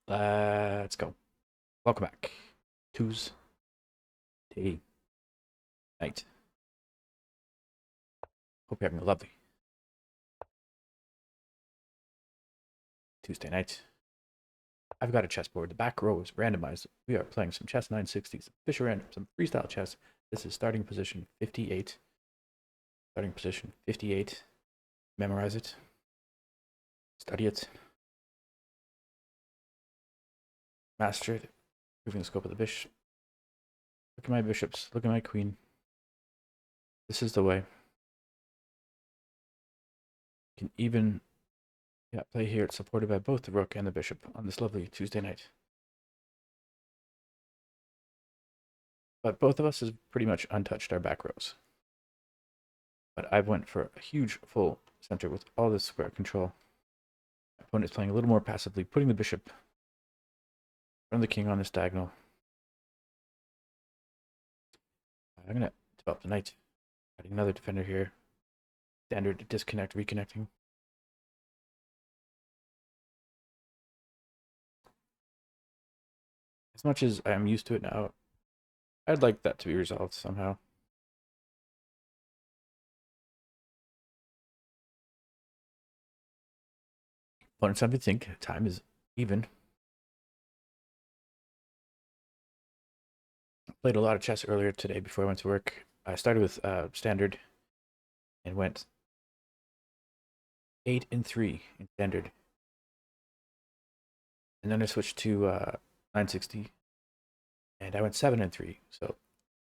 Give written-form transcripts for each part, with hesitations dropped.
Let's go. Welcome back. Tuesday night. Hope you're having a lovely Tuesday night. I've got a chessboard. The back row is randomized. We are playing some chess 960s, official random, some freestyle chess. This is starting position 58. Starting position 58. Memorize it. Study it. Master it. Moving the scope of the bishop. Look at my bishops. Look at my queen. This is the way. You can even play here. It's supported by both the rook and the bishop on this lovely Tuesday night. But both of us has pretty much untouched our back rows. But I went for a huge full center with all this square control. My opponent is playing a little more passively, putting the bishop from the king on this diagonal. I'm going to develop the knight. Adding another defender here. Standard disconnect, reconnecting. As much as I'm used to it now, I'd like that to be resolved somehow. Opponent's time to think. Time is even. I played a lot of chess earlier today before I went to work. I started with standard and went 8-3 in standard. And then I switched to 960 and I went 7-3. So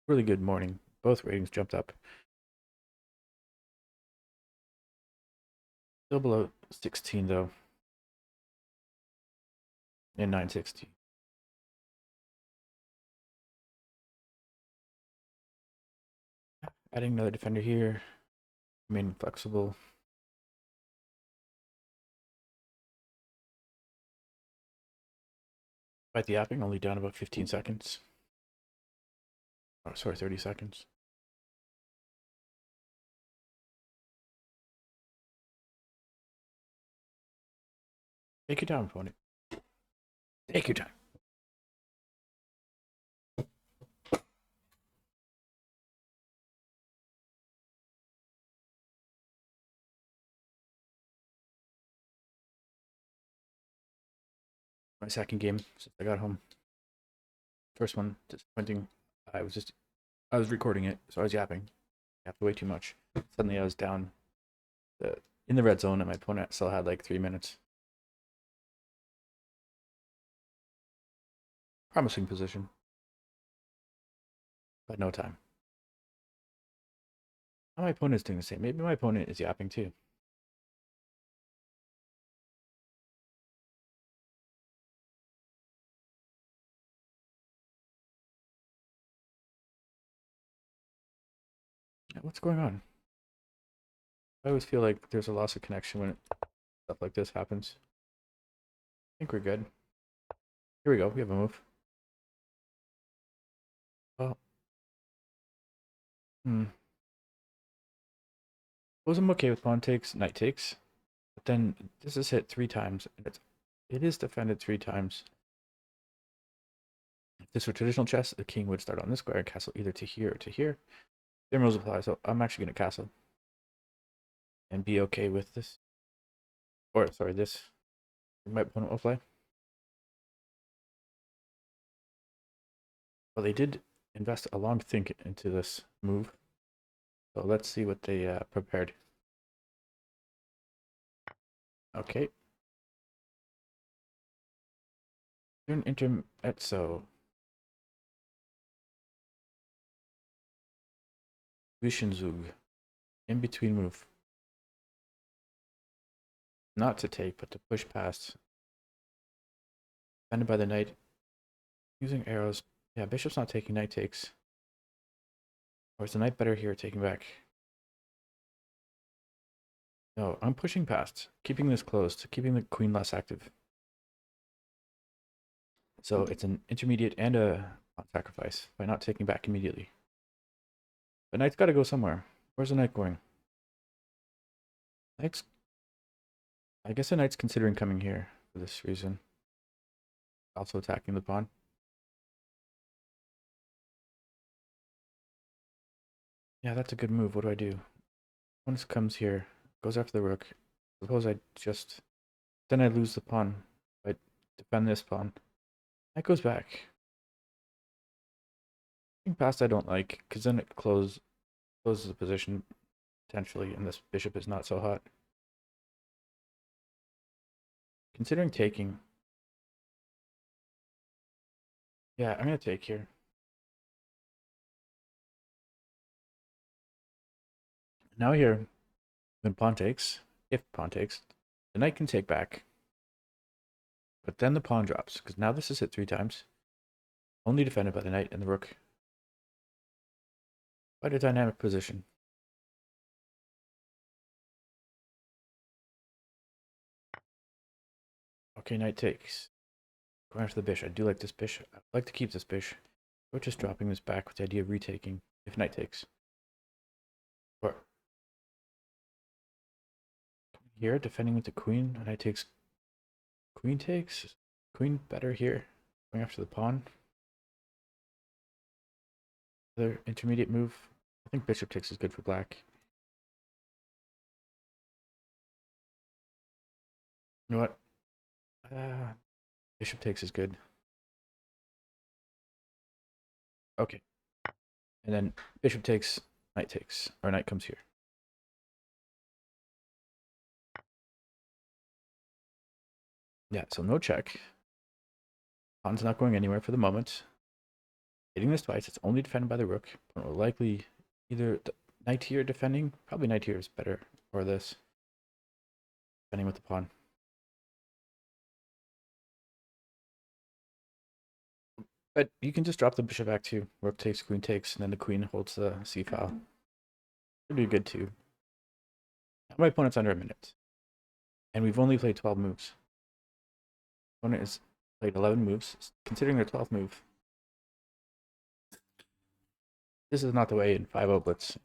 really good morning. Both ratings jumped up. Still below 16 though in 960. Adding another defender here. Remaining flexible. Despite the yapping, only down about 15 seconds. Oh, sorry, 30 seconds. Take your time, opponent. Take your time. My second game since I got home. First one disappointing. I was recording it, so I was yapping. Yapped way too much. Suddenly I was down in the red zone, and my opponent still had like 3 minutes. Promising position, but no time. Now my opponent is doing the same. Maybe my opponent is yapping too. What's going on? I always feel like there's a loss of connection when stuff like this happens. I think we're good. Here we go. We have a move. Well, suppose I'm okay with pawn takes, knight takes, but then this is hit 3 times, and it is defended 3 times. If this were traditional chess, the king would start on this square and castle either to here or to here. Same rules apply, so I'm actually going to castle and be okay with this. Or, sorry, this. My opponent will play. Well, they did invest a long think into this move. So let's see what they prepared. Okay. Turn intermezzo. Zwischenzug. In between move. Not to take, but to push past. Defended by the knight. Using arrows. Yeah, bishop's not taking, knight takes. Or is the knight better here, taking back? No, I'm pushing past. Keeping this closed. Keeping the queen less active. So it's an intermediate and a sacrifice by not taking back immediately. The knight's got to go somewhere. Where's the knight going? Knight's... I guess the knight's considering coming here for this reason. also attacking the pawn. Yeah, that's a good move. What do I do? Once comes here, goes after the rook. Suppose I just... Then I lose the pawn. I defend this pawn. That goes back. King passed I don't like, because then it closes the position potentially, and this bishop is not so hot. Considering taking... Yeah, I'm going to take here. Now here, when pawn takes, if pawn takes, the knight can take back. But then the pawn drops, because now this is hit 3 times. Only defended by the knight and the rook. Quite a dynamic position. Okay, knight takes. Going after the bishop. I do like this bishop. I'd like to keep this bishop. Or just dropping this back with the idea of retaking if knight takes. Or here, defending with the queen. Knight takes. Queen takes. Queen better here. Going after the pawn. Other intermediate move. I think bishop takes is good for black. You know what? Bishop takes is good. Okay. And then bishop takes, knight takes. Or knight comes here. Yeah, so no check. Pawn's not going anywhere for the moment. Hitting this twice, it's only defended by the rook. But will likely either knight here defending. Probably knight here is better. Or this. Defending with the pawn. But you can just drop the bishop back too. Rook takes, queen takes, and then the queen holds the c file. Should be good too. My opponent's under a minute. And we've only played 12 moves. Opponent has played 11 moves. Considering their 12th move. This is not the way in 5-0 blitz.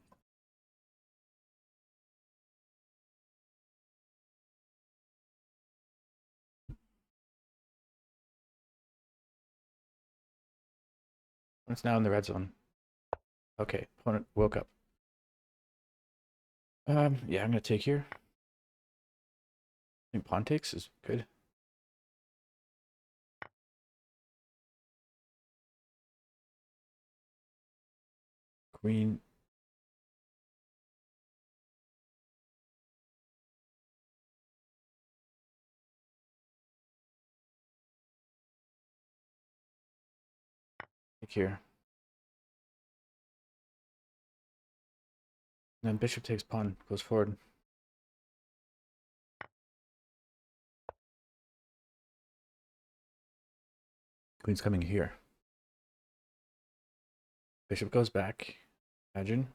It's now in the red zone. Okay, opponent woke up. Yeah, I'm gonna take here. I think pawn takes is good. Queen. Take here. And then bishop takes pawn, goes forward. Queen's coming here. Bishop goes back. Imagine.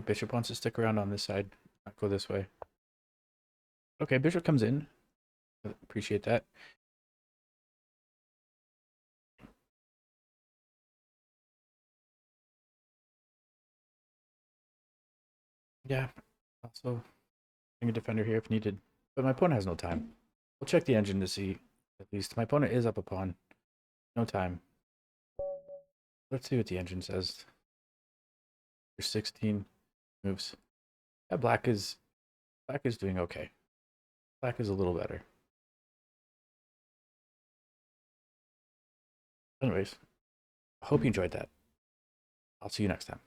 Bishop wants to stick around on this side, not go this way. Okay, bishop comes in. Appreciate that. Yeah, also being a defender here if needed. But my opponent has no time. We'll check the engine to see. At least my opponent is up a pawn. No time. Let's see what the engine says. There's 16 moves. Yeah, black is doing okay. Black is a little better. Anyways, I hope you enjoyed that. I'll see you next time.